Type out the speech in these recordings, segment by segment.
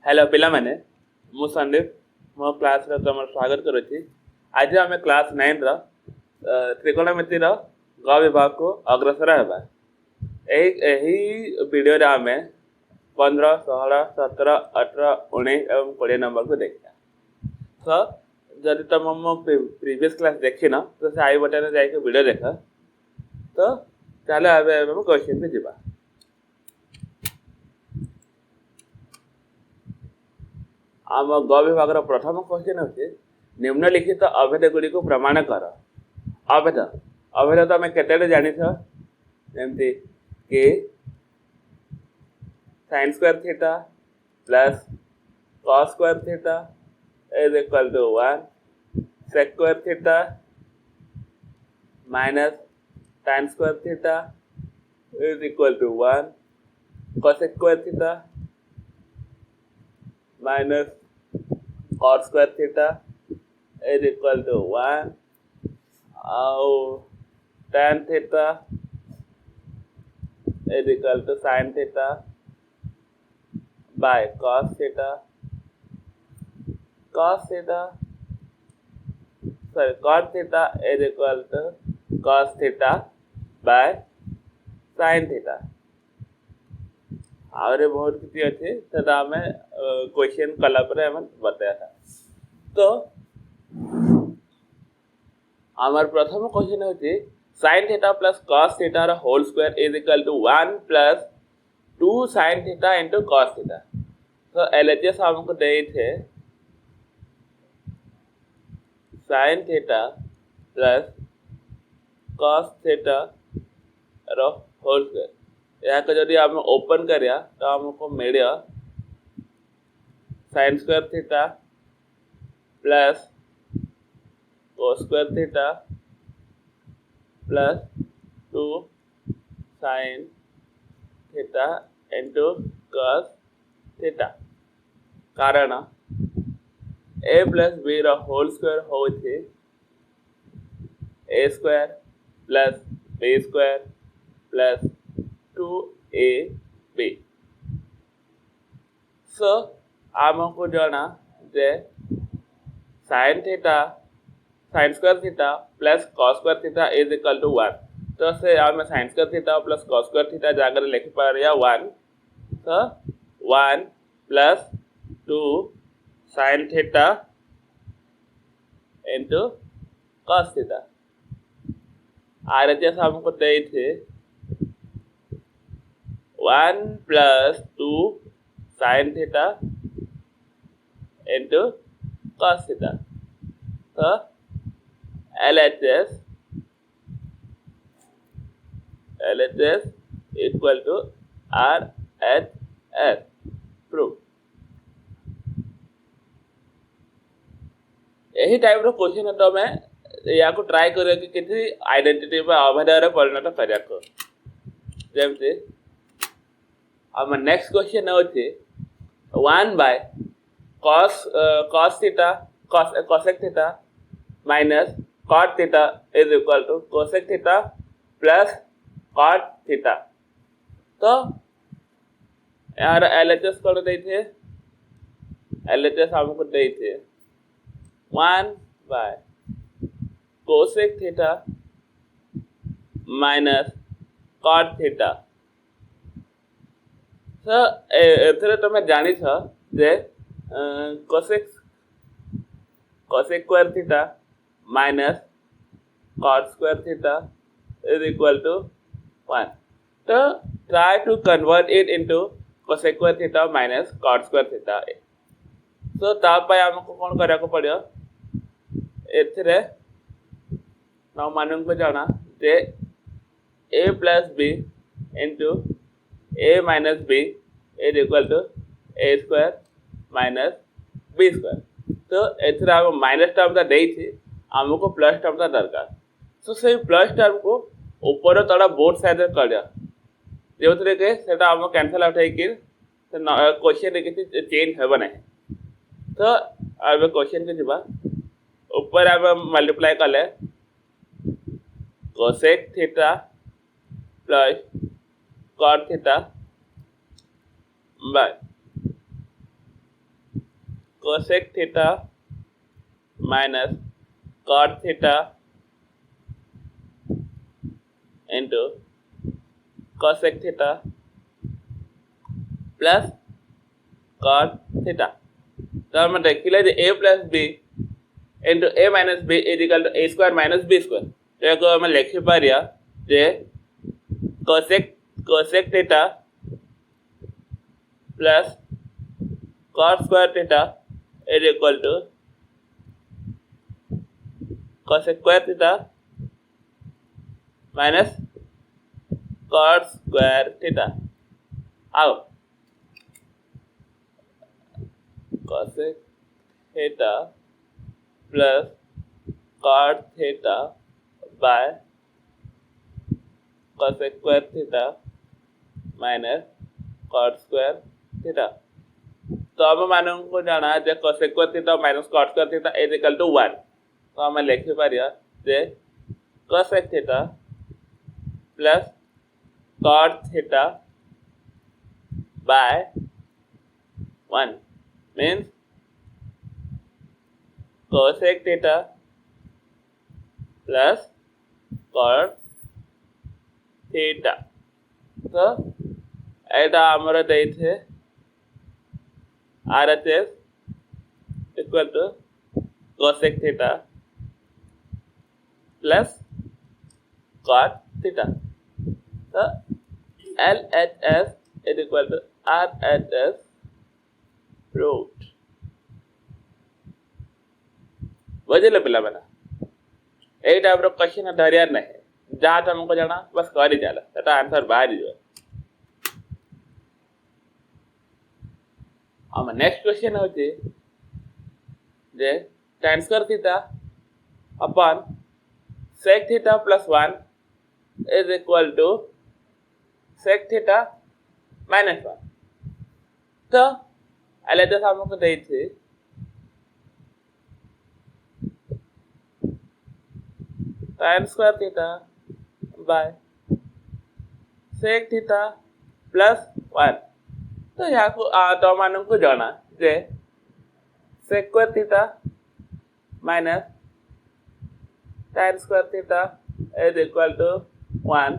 Hello पिलामाने मु संदीप मो class रे तुम स्वागत करुछि। आज आम क्लास 9 रो त्रिकोणमिति रो ग विभाग को अग्रसर हेबा। एही वीडियो रे आम 15, 16, 17, 18, 19 एवं 20 नंबर को देखा। तो जदि तुम मो प्रीवियस क्लास देखिन तो से आई बटन रे जाके वीडियो देख। तो चलो अब क्वेश्चन पे जीवा। आम ग विभाग प्रथम क्वेश्चन होची निम्नलिखित अभेद गुड़ी को प्रमाण कर। अभेद अभेद तो आम केते जानी जमती कि sin square theta plus cos square theta is equal to 1 sec square theta minus tan square theta is equal to 1 cos square theta minus cos square theta is equal to 1 और tan theta is equal to sin theta by cos theta cos theta is equal to cos theta by sin theta. और बहुत किसी अच्छे तो आम question कला बताया था। तो हमार प्रथम क्वेश्चन होची sin theta plus cos theta रा whole square is equal to 1 plus 2 sin theta into cos theta. तो एलएचएस हमको दे थे sin theta plus cos theta रा होल स्क्वायर। यहाँ को जदि हम ओपन करिया तो हमको मिलिया sin square theta plus cos square theta plus 2 sin theta into cos theta. कारण a प्लस b रा होल स्क्वायर होची a square plus b square plus 2ab। So आमको जाना जे sin square theta plus cos square theta is equal to 1। तो से आम sin square theta plus cos square theta जगह लिखि पारिया 1। तो 1 plus 2 sin theta into cos theta. RHS हमको दे थे 1 plus 2 sin theta into cos theta. तो LHS equal to RHS proof. यही टाइप रो क्वेश्चन है तो मैं या को ट्राई करियो कि किसी आइडेंटिटी पे अभेद परिणत करिया को। जेमते अब नेक्स्ट क्वेश्चन होची 1 by cos theta cosec theta minus cot theta is equal to cosec theta plus cot theta. तो यार एलएचएस कर दे थे एलएचएस हमको दे थे 1 by cosec theta minus cot theta. तो एथरे तुम जानी छ जे cosec square theta minus cot square theta is equal to 1। तो try to convert it into cosec square theta minus cot square theta. तो तापाय हमको कोन करिया को पड़ियो एथरे ना मानन को जाना जे a plus b into a minus b is equal to a square minus b square. तो एथरे हम माइनस टर्म ता देई थी हमको प्लस टर्म ता दरकार। तो से प्लस टर्म को ऊपर तळा बोथ साइड रे कर दिया जेउथरे के सेटा हम कैंसिल आउट है कि क्वेश्चन रे किसी चेंज हेबा नहीं। तो अब क्वेश्चन के जिबा ऊपर अब मल्टीप्लाई करले cosec theta plus cot theta by cosec theta minus cot theta into cosec theta plus cot theta। तो हम देखिले जे a plus b into a minus b is equal to a square minus b square। तो याको हम लिखि पारिया जे cosec theta plus cot square theta is equal to cosec square theta minus cot square theta। आओ cosec theta plus cot theta by cosec square theta minus cot square theta। तो अब मानों को जाना है जे cosec square theta minus cot square theta is equal to 1। तो हम लिखि पारिया जे cosec theta plus cot theta by 1 means cosec theta plus cot theta। तो एटा हमारा देइथे RHS equal to cosec theta plus cot theta। तो LHS is equal to RHS root। बुझले पिला बना एटा हमरो क्वेश्चन धरिया नहीं जहाँ तुमको जाना बस कर ही जाला एटा आंसर बाहर ही जो। अब नेक्स्ट क्वेश्चन होचे जे tan square theta upon sec theta plus 1 is equal to sec theta minus 1। तो LHS हमको देइछे tan square theta by sec theta plus 1। तो यहाँ को तो मानों को जाना जे sec square theta minus tan square theta is equal to 1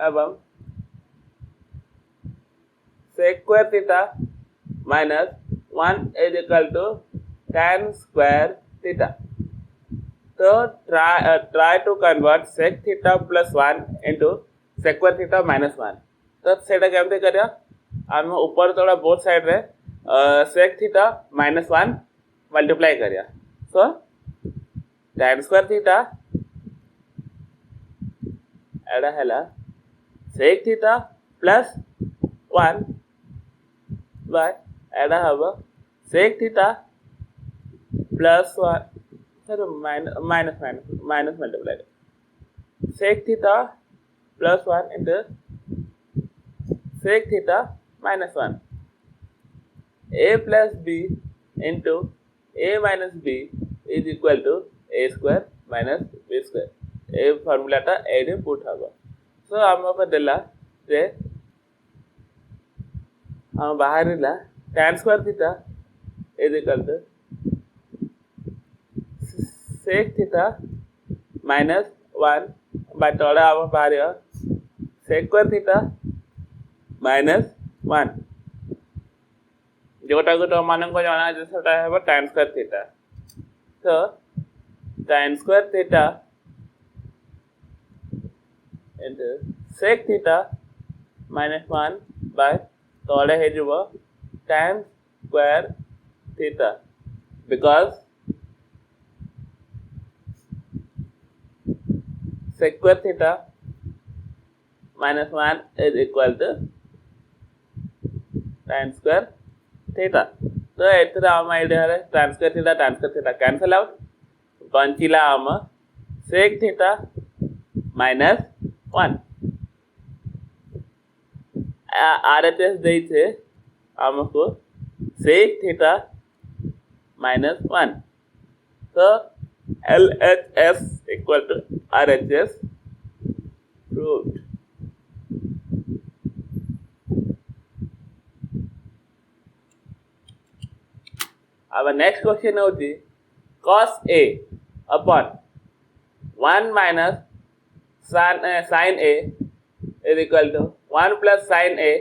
एवं sec square theta minus 1 is equal to tan square theta। तो try to convert sec theta plus 1 into sec square theta minus 1। तो सेटा केमते करिया हम ऊपर तोड़ा both side रे sec theta minus 1 multiply करिया। सो tan square theta एडा हैला sec theta plus 1 by एडा हबो sec theta plus 1 sir minus multiply sec theta plus 1 into sec theta minus 1 a plus b into a minus b is equal to a square minus b square। ए फॉर्मूलाटा ए रे put हबो। सो हमको देला जे हम बाहर ला tan square theta is equal to sec theta minus 1 by तोड़ा हम बाहर sec square theta minus 1 जोटा को तो मानन को जाना जैसा है tan square theta। तो tan square theta into sec theta minus 1 by तोड़े है जो tan square theta because sec square theta minus 1 is equal to tan square theta। तो इतना हम आइडिया है tan square theta cancel out बंचिला हम sec theta minus 1 RHS देइछे हमको sec theta minus 1। तो LHS equal to RHS proved। our next question होती cos A upon 1 minus sin A is equal to 1 plus sin A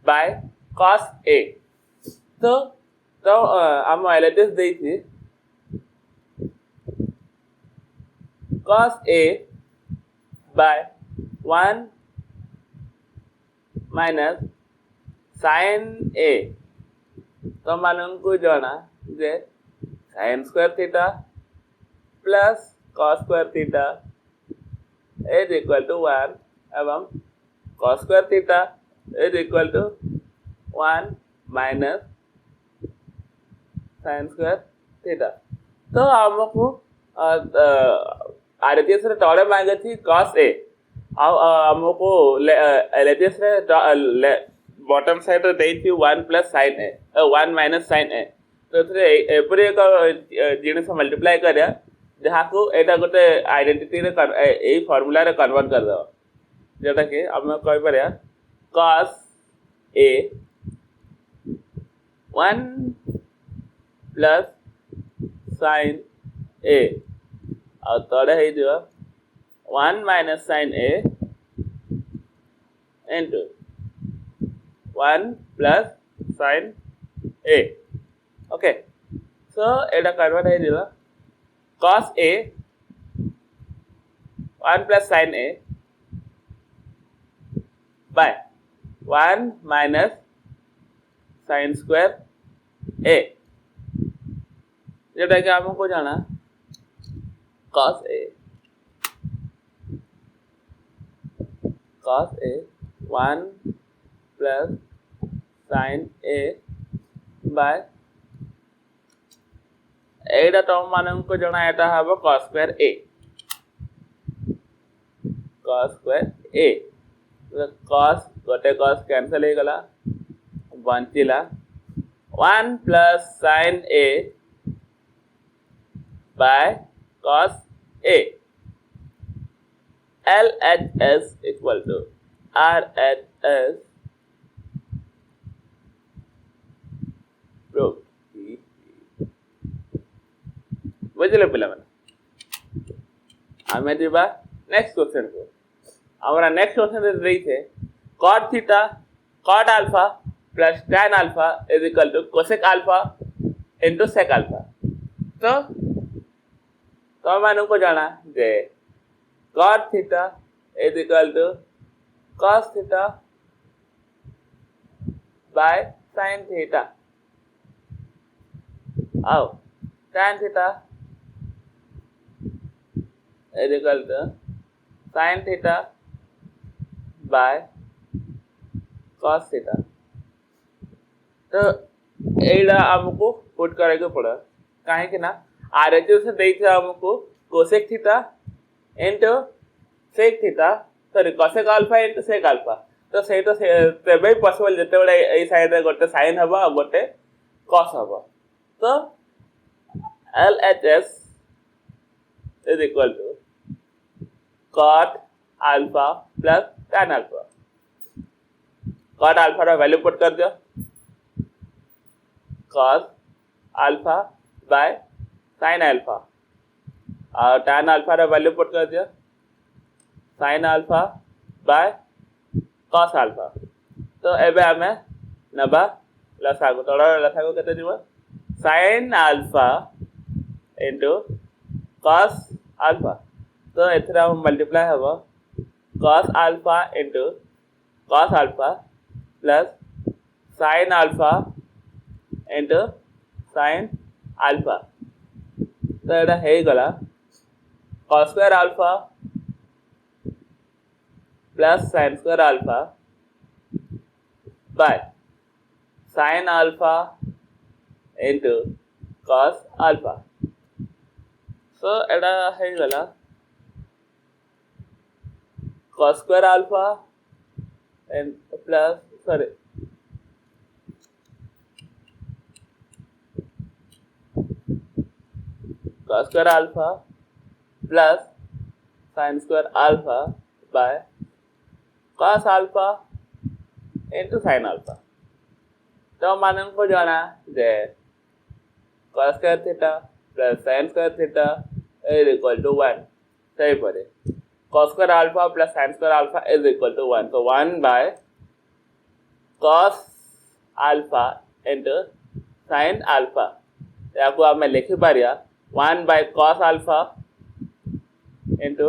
by cos A. तो हम elitist देखिए cos A by 1 minus sin A. तो मालूम को जाना जे sin square theta plus cos square theta is equal to 1 एवं cos square theta is equal to 1 minus sin square theta. तो हमको RHS रे टॉरे मांगे थी cos A हमको LHS रे बॉटम साइड रे देई थी 1 plus sin A 1 minus sin A. तो एपरी एक जिनिस मल्टीप्लाई करिया जहाँ को एटा गोटे आइडेंटिटी रे ए फार्मूला रे कन्वर्ट कर दो जेटा कि हम कहि परिया cos A 1 plus sin A और तोड़े है जो 1 minus sin A into 1 plus sin A. Okay, so Etah convert है जो cos A 1 plus sin A by 1 minus sin square A. जेटा कि हमको जाना cos A 1 plus sin A by Etah term मानन को जाना एटा हबो cos square A तो cos गोटे cos कैंसिल हो गला बंचिला 1 plus sin A by cos A. LHS equal to RHS proved. बुझले पिला माने हमें दिबा नेक्स्ट क्वेश्चन को हमारा नेक्स्ट क्वेश्चन रही थे cot theta cot alpha plus tan alpha is equal to cosec alpha into sec alpha. तो मानू को जाना जे cot theta is equal to cos theta by sin theta और tan theta is equal to sin theta by cos theta. तो एला हमको put करेके पड़ा काहे कि ना RHS से देई थे हमको cosec theta into sec theta sorry cosec alpha into sec alpha. तो सही तो तबे पॉसिबल जते बडे ए साइड रे गोटे sin हबा और गोटे cos हबा. तो LHS is equal to cot alpha plus tan alpha. cot alpha रा वैल्यू पुट कर दियो cos alpha by sin alpha और tan alpha रा वैल्यू पुट कर दियो sin alpha by cos alpha. तो एबे हमें नबा लसागु तोड़ा लसागु केते दिबो sin alpha into cos alpha. तो एथरा हम मल्टीप्लाई हबो cos alpha into cos alpha plus sin alpha into sin alpha. तो एटा हे गला cos square alpha plus sin square alpha by sin alpha into cos alpha. So एटा हे गला cos square alpha and plus cos square alpha plus sin square alpha by cos alpha into sin alpha. तो मानन को जाना जे cos square theta plus sin square theta is equal to 1. सही पड़े cos square alpha plus sin square alpha is equal to 1. So 1 by cos alpha into sin alpha. याको आम लिखि पारिया 1 by cos alpha into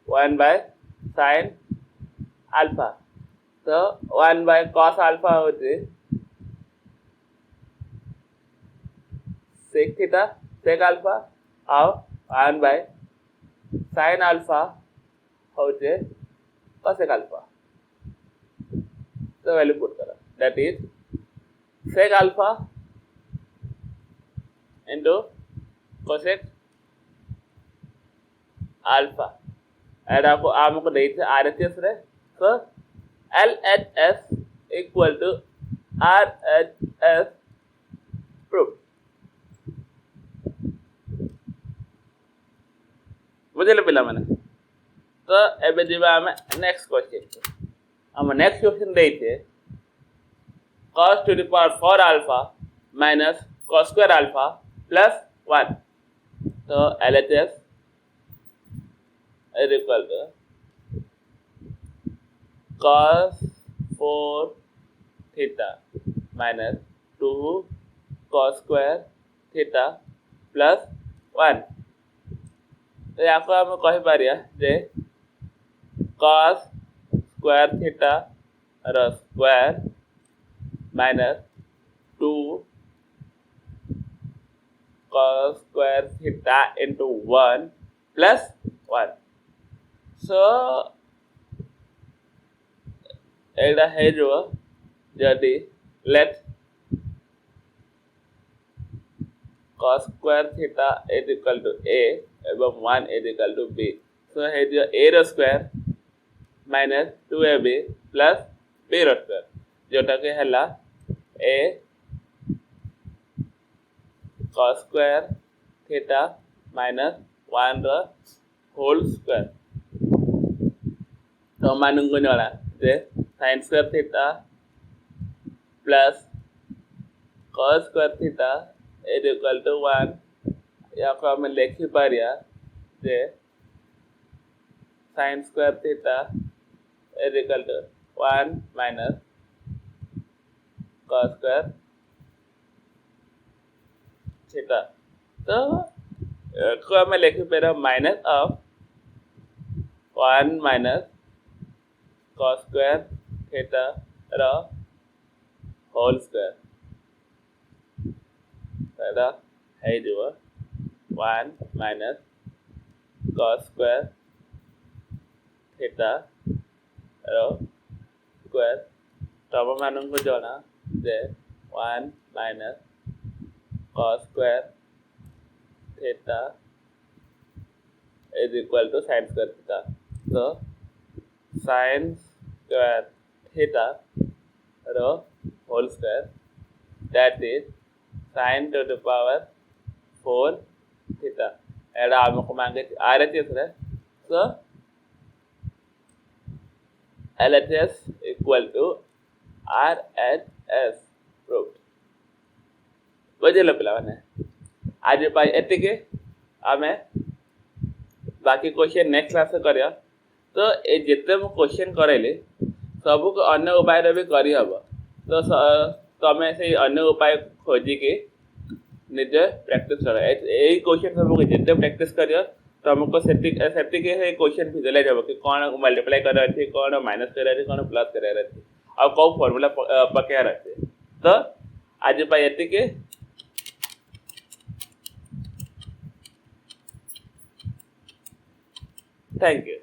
1 by sin alpha. So 1 by cos alpha होती sec theta sec alpha और 1 by sin alpha होते cosec alpha. So value put करा that is sec alpha into cosec alpha. and आपको आमको देते RHS रे so LHS equal to RHS proof. बुझे पिला मैंने तो एबे जीवा हमें नेक्स्ट क्वेश्चन हम नेक्स्ट क्वेश्चन देते cos to the power 4 alpha minus cos square alpha plus 1. So LHS is equal to cos 4 theta minus 2 cos square theta plus 1. तो यहाँ को हम कही पारिया जे cos square theta रो square minus 2 cos square theta into 1 plus 1. So एटा है जो जदि let cos square theta is equal to a एवं 1 is equal to b. So है जो a row square minus 2ab plus b row square जोटा के हला a cos square theta minus 1 row whole square. तो मानूं को जोड़ा जे sin square theta plus cos square theta is equal to 1. यहाँ को हमें लिखी पारिया जे sin square theta is equal to 1 minus cos square theta. तो को हमें लिखी Pariya minus of 1 minus cos square theta row whole square. तो है जो 1 minus cos square theta रो square. तो अब मानूं को जोना जे 1 minus cos square theta is equal to sin square theta. So sin square theta row whole square that is sin to the power 4 theta. एड़ा हमको मांगे RHS रे. So LHS equal to RHS proved. बुझे पिला मैंने आज पाई एतिके आमे बाकी क्वेश्चन नेक्स्ट क्लास से करिया. तो ए जिते मु क्वेश्चन करेले सब को अन्य उपाय रे भी करी हबो. तो तमे से अन्य उपाय खोजी के निजे प्रैक्टिस करो. एई क्वेश्चन सब को जिते प्रैक्टिस करियो तुमको सेटिक के है क्वेश्चन भिजले जाबो कि कोन मल्टीप्लाई करे अछि कोन माइनस करे अछि कोन प्लस करे अछि और को फार्मूला पकेया रहते. तो आज पाई एतिके थैंक यू.